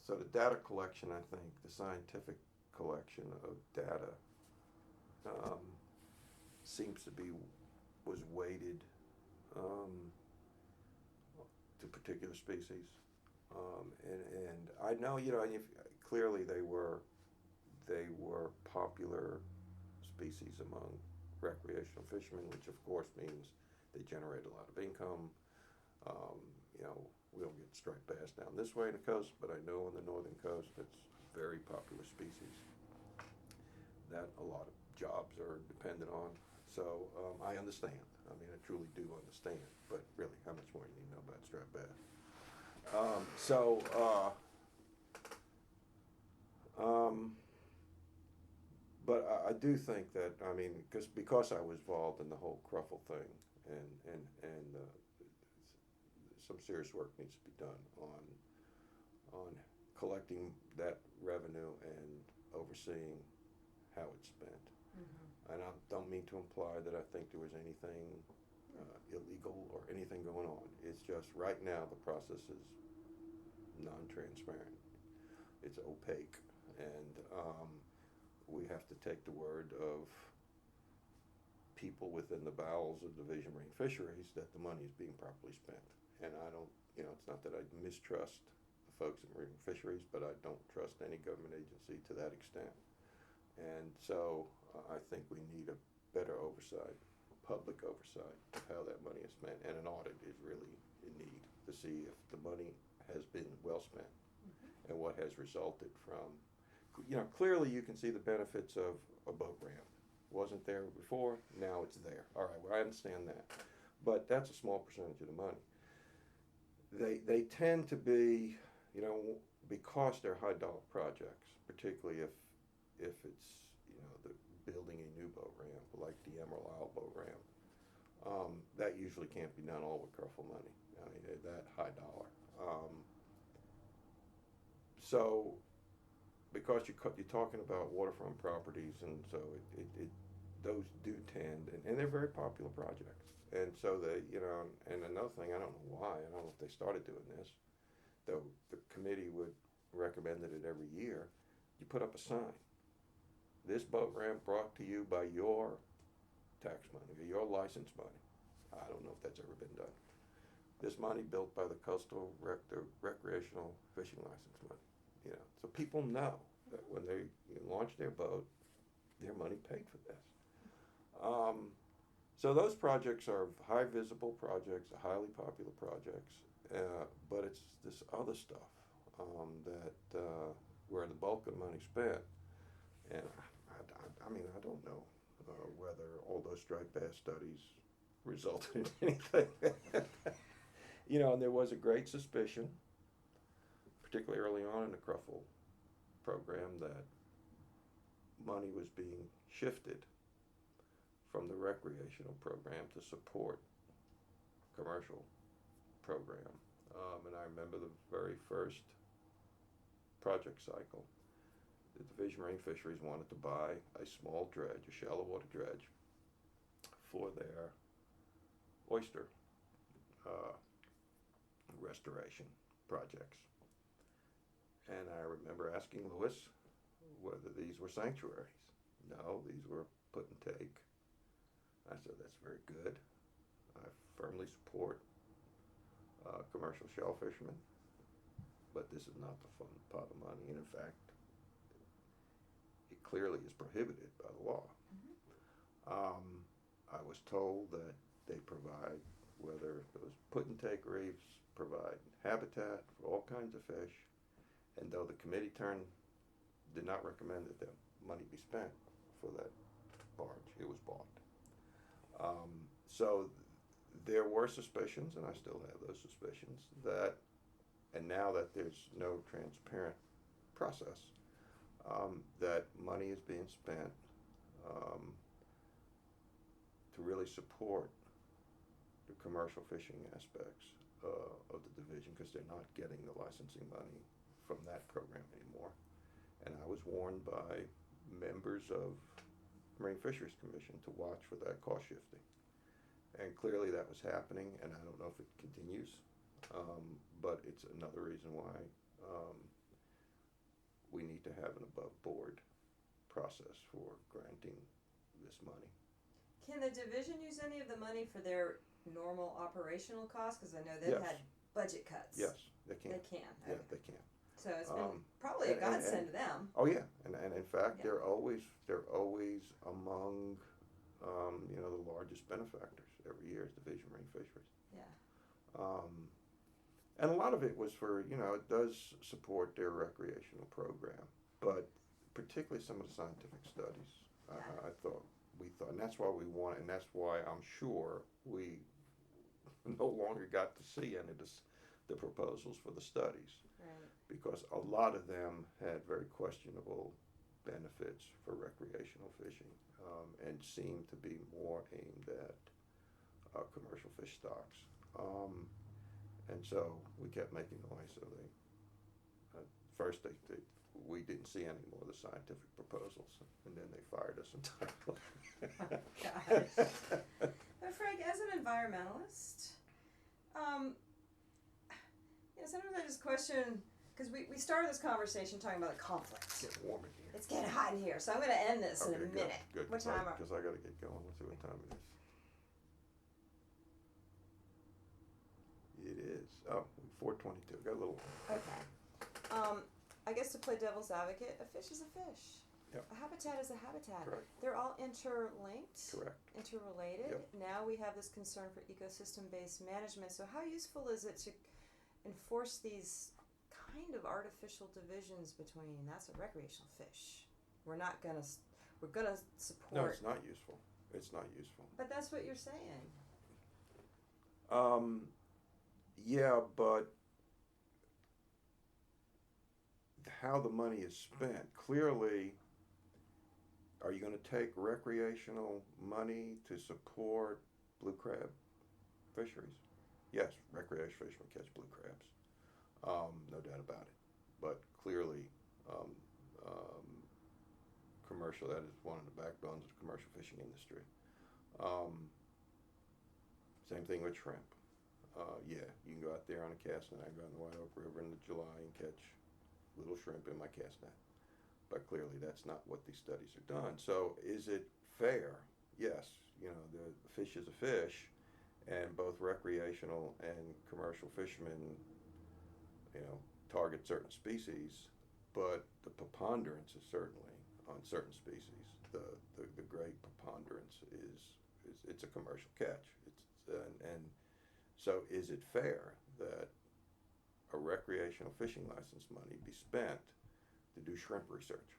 so the data collection, I think, the scientific collection of data, seems to was weighted to particular species, and I know clearly they were popular species among recreational fishermen, which of course means they generate a lot of income. We don't get striped bass down this way in the coast, but I know on the northern coast it's a very popular species that a lot of jobs are dependent on. So I understand. I mean, I truly do understand. But really, how much more do you need to know about striped bass? But I do think that, I mean, because I was involved in the whole Cruffle thing, and some serious work needs to be done on collecting that revenue and overseeing how it's spent. Mm-hmm. And I don't mean to imply that I think there was anything illegal or anything going on. It's just right now the process is non-transparent. It's opaque, and we have to take the word of people within the bowels of Division Marine Fisheries that the money is being properly spent. And I don't, it's not that I mistrust the folks at Marine Fisheries, but I don't trust any government agency to that extent. And so I think we need a better oversight, public oversight of how that money is spent, and an audit is really in need to see if the money has been well spent, mm-hmm. and what has resulted from. Clearly you can see the benefits of a boat ramp. Wasn't there before, now it's there. All right, well, I understand that, but that's a small percentage of the money. They tend to be, because they're high dollar projects, particularly if it's the building a new boat ramp like the Emerald Isle boat ramp, that usually can't be done all with Cruffle money. I mean, they're that high dollar. So because you're talking about waterfront properties, and so it those do tend, and they're very popular projects. And so and another thing, I don't know why, I don't know if they started doing this, though the committee would recommended it every year. You put up a sign. This boat ramp brought to you by your tax money, or your license money. I don't know if that's ever been done. This money built by the coastal recreational fishing license money. So people know that when they launch their boat, their money paid for this. So those projects are high visible projects, highly popular projects, but it's this other stuff that where the bulk of the money spent. And I mean, I don't know whether all those striped bass studies resulted in anything. And there was a great suspicion, particularly early on in the Cruffle program, that money was being shifted from the recreational program to support commercial program. And I remember the very first project cycle. The Division Marine Fisheries wanted to buy a small dredge, a shallow water dredge, for their oyster restoration projects. And I remember asking Lewis whether these were sanctuaries. No, these were put and take. I said, that's very good. I firmly support commercial shell fishermen, but this is not the fun pot of money. And in fact, it clearly is prohibited by the law. I was told that they provide, whether those put and take reefs provide habitat for all kinds of fish, and though the committee did not recommend that the money be spent for that barge, it was bought. So there were suspicions, and I still have those suspicions, that, and now that there's no transparent process, that money is being spent to really support the commercial fishing aspects of the division, because they're not getting the licensing money from that program anymore. And I was warned by members of Marine Fisheries Commission to watch for that cost shifting. And clearly that was happening, and I don't know if it continues, but it's another reason why we need to have an above board process for granting this money. Can the division use any of the money for their normal operational costs? Because I know they've Yes. had budget cuts. Yes, they can. They can. Yeah, Okay. they can. So it's been probably a and- godsend to them. Oh yeah, and in fact, Yeah. they're always among the largest benefactors every year is Division Marine Fisheries. Yeah. And a lot of it was for, it does support their recreational program, but particularly some of the scientific studies. Yeah. We thought, and that's why we want, and that's why I'm sure we no longer got to see any of the proposals for the studies, Right. because a lot of them had very questionable benefits for recreational fishing, and seemed to be more aimed at commercial fish stocks. And so we kept making noise. So first we didn't see any more of the scientific proposals, and then they fired us entirely. Gosh. But Frank, as an environmentalist, sometimes I just question, because we started this conversation talking about the conflict. It's getting warm in here. It's getting hot in here, so I'm going to end this in a Okay, minute. Good. What time are? Because I got to get going. Let's see what time it is. It is 4:22. Got a little. Okay. I guess to play devil's advocate, a fish is a fish. Yep. A habitat is a habitat. Correct. They're all interlinked, Correct. interrelated. Yep. Now we have this concern for ecosystem-based management. So how useful is it to enforce these kind of artificial divisions between that's a recreational fish? We're gonna support. No, it's not useful. It's not useful. But that's what you're saying. Yeah, but how the money is spent, clearly, are you going to take recreational money to support blue crab fisheries? Yes, recreational fishermen catch blue crabs, no doubt about it. But clearly, commercial, that is one of the backbones of the commercial fishing industry. Same thing with shrimp. Yeah, you can go out there on a cast net. I go in the White Oak River in July and catch little shrimp in my cast net. But clearly that's not what these studies are done. So is it fair? Yes, the fish is a fish, and both recreational and commercial fishermen, target certain species, but the preponderance is certainly on certain species. The great preponderance is it's a commercial catch. And so is it fair that a recreational fishing license money be spent to do shrimp research?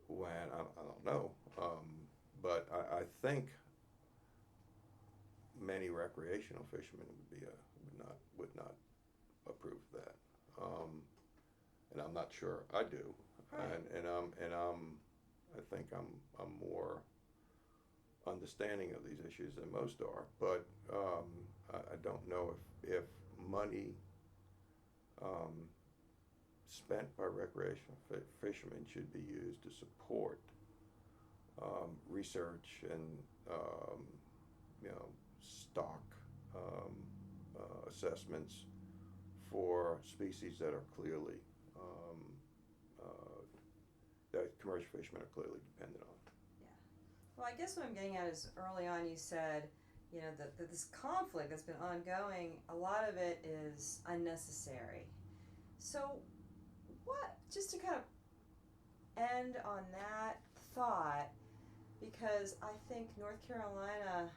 When I don't know, but I think many recreational fishermen would not approve that, and I'm not sure I do, Right. and I think I'm more understanding of these issues than most are, but I don't know if money spent by recreational fishermen should be used to support research and stock assessments for species that are clearly commercial fishermen are clearly dependent on. Well, I guess what I'm getting at is early on you said, that this conflict that's been ongoing, a lot of it is unnecessary. So, just to kind of end on that thought, because I think North Carolina,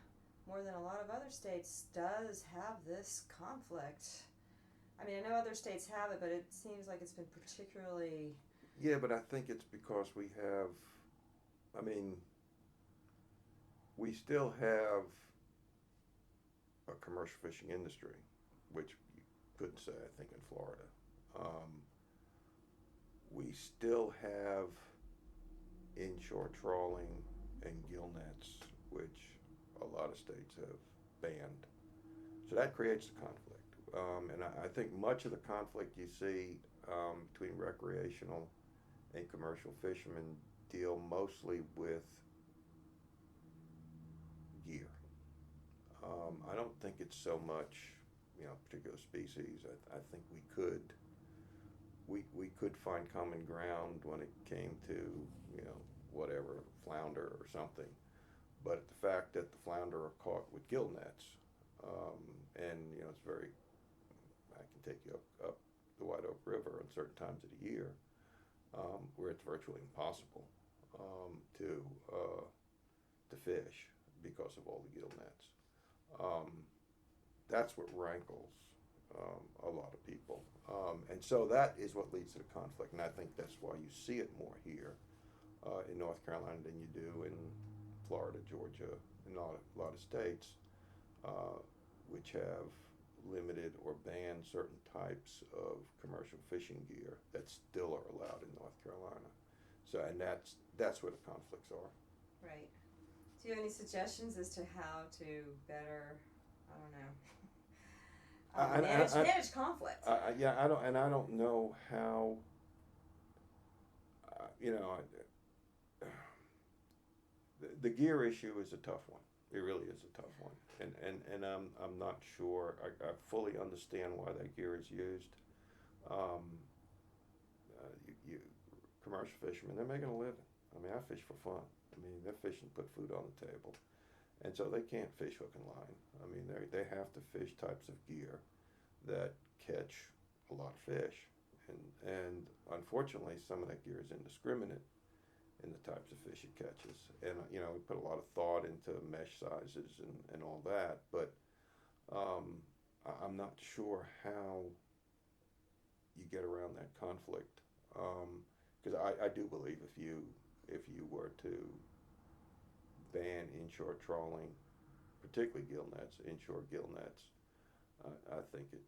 more than a lot of other states, does have this conflict. I mean, I know other states have it, but it seems like it's been particularly. Yeah, but I think it's because we have, I mean, we still have a commercial fishing industry, which you couldn't say, I think, in Florida. We still have inshore trawling and gill nets, which a lot of states have banned. So that creates a conflict. And I think much of the conflict you see between recreational and commercial fishermen deal mostly with gear. I don't think it's so much, particular species. I think we could find common ground when it came to, whatever, flounder or something. But the fact that the flounder are caught with gill nets, and it's very, I can take you up the White Oak River on certain times of the year, where it's virtually impossible to fish because of all the gill nets. That's what rankles a lot of people. And so that is what leads to the conflict. And I think that's why you see it more here in North Carolina than you do in Florida, Georgia, and a lot of states which have limited or banned certain types of commercial fishing gear that still are allowed in North Carolina. So, and that's where the conflicts are. Right. Do you have any suggestions as to how to better, I don't know, manage conflict? I don't know how. The gear issue is a tough one. It really is a tough one, and I'm not sure. I fully understand why that gear is used. Commercial fishermen, they're making a living. I mean, I fish for fun. I mean, they're fishing to put food on the table, and so they can't fish hook and line. I mean, they have to fish types of gear that catch a lot of fish, and unfortunately, some of that gear is indiscriminate in the types of fish it catches. And we put a lot of thought into mesh sizes and all that, but I'm not sure how you get around that conflict. Because I do believe if you were to ban inshore trawling, particularly gill nets, inshore gill nets, I think it,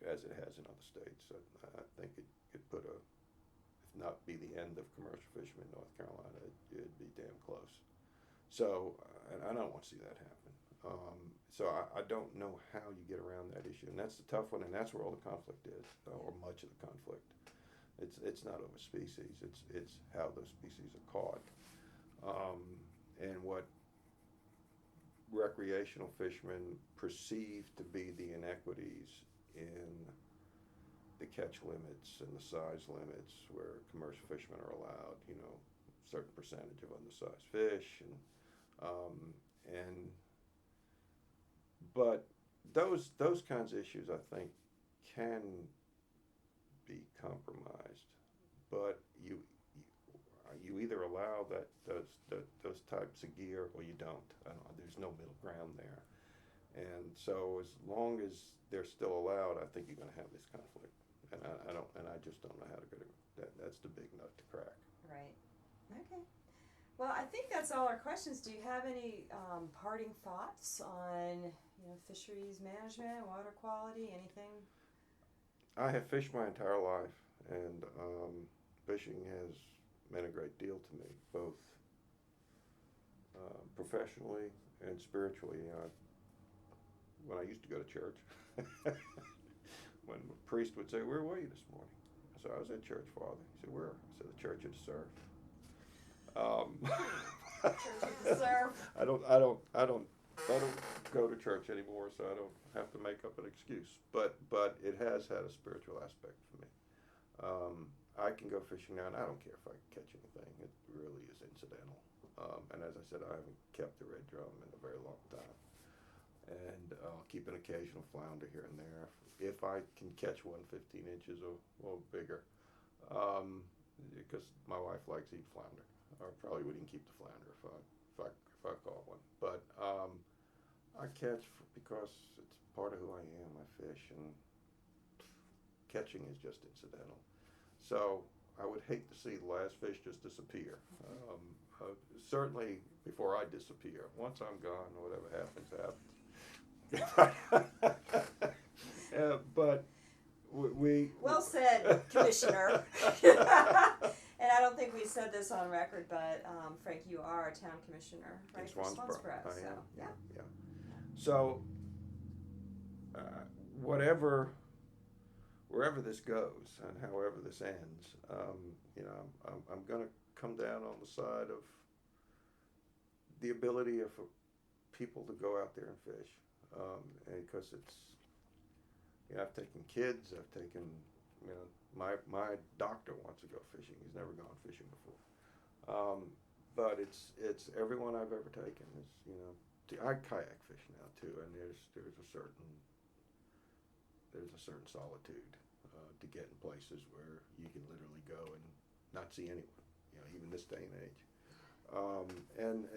as it has in other states, I think it could put if not be the end of commercial fishermen in North Carolina, it'd be damn close. So, and I don't want to see that happen. So I don't know how you get around that issue, and that's the tough one, and that's where all the conflict is, or much of the conflict. It's not over species. It's how those species are caught, and what recreational fishermen perceive to be the inequities in the catch limits and the size limits, where commercial fishermen are allowed, a certain percentage of undersized fish, but those kinds of issues, I think, can be compromised, but you either allow those types of gear or you don't. There's no middle ground there, and so as long as they're still allowed, I think you're going to have this conflict, and I just don't know how to get it. That's the big nut to crack. Right. Okay. Well, I think that's all our questions. Do you have any parting thoughts on fisheries management, water quality, anything? I have fished my entire life, and fishing has meant a great deal to me, both professionally and spiritually. When I used to go to church, when the priest would say, "Where were you this morning?" I said, "I was at church, Father." He said, "Where?" I said, "The church of the surf." Church of the surf. I don't go to church anymore, so I don't have to make up an excuse. But it has had a spiritual aspect for me. I can go fishing now, and I don't care if I catch anything. It really is incidental. And as I said, I haven't kept the red drum in a very long time. And I'll keep an occasional flounder here and there if I can catch one 15 inches or bigger. Because my wife likes to eat flounder. I probably wouldn't keep the flounder if I caught one. But I catch because it's part of who I am. I fish, and catching is just incidental. So I would hate to see the last fish just disappear. Certainly before I disappear. Once I'm gone, whatever happens, happens. But we. Well said, Commissioner. And I don't think we said this on record, but Frank, you are a town commissioner, right? In Swansboro. I I am. yeah. Yeah. So wherever this goes and however this ends, I'm going to come down on the side of the ability of people to go out there and fish, because I've taken kids, I've taken, my doctor wants to go fishing. He's never gone fishing before, but it's everyone I've ever taken is, I kayak fish now too, and there's a certain solitude to get in places where you can literally go and not see anyone, even this day and age. And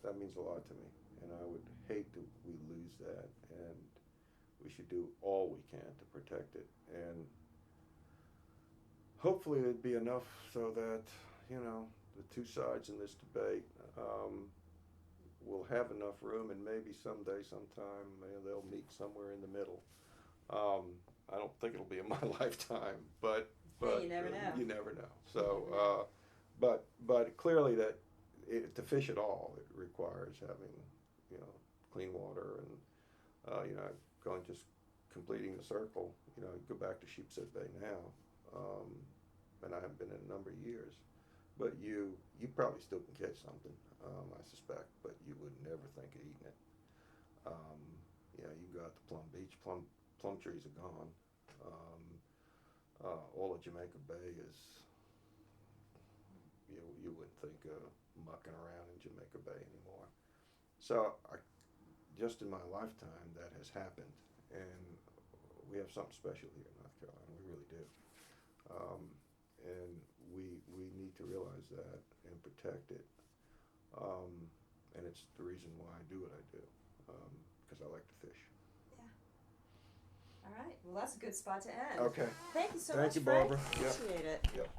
that means a lot to me, and I would hate that we lose that, and we should do all we can to protect it. And hopefully there'd be enough so that, the two sides in this debate will have enough room, and maybe someday, sometime, they'll meet somewhere in the middle. I don't think it'll be in my lifetime, but Hey, you never know. You never know. So, but clearly that to fish at all, it requires having, clean water, and just completing the circle. Go back to Sheepshead Bay now, and I haven't been in a number of years. But you probably still can catch something, I suspect, but you would never think of eating it. You go out to Plum Beach, plum trees are gone. All of Jamaica Bay is, you wouldn't think of mucking around in Jamaica Bay anymore. So just in my lifetime, that has happened, and we have something special here in North Carolina. We really do. And we need to realize that and protect it. And it's the reason why I do what I do, because I like to fish. Yeah. All right. Well, that's a good spot to end. Okay. Thank you so Thank much, you, Frank. Barbara. Yep. Appreciate it. Yep.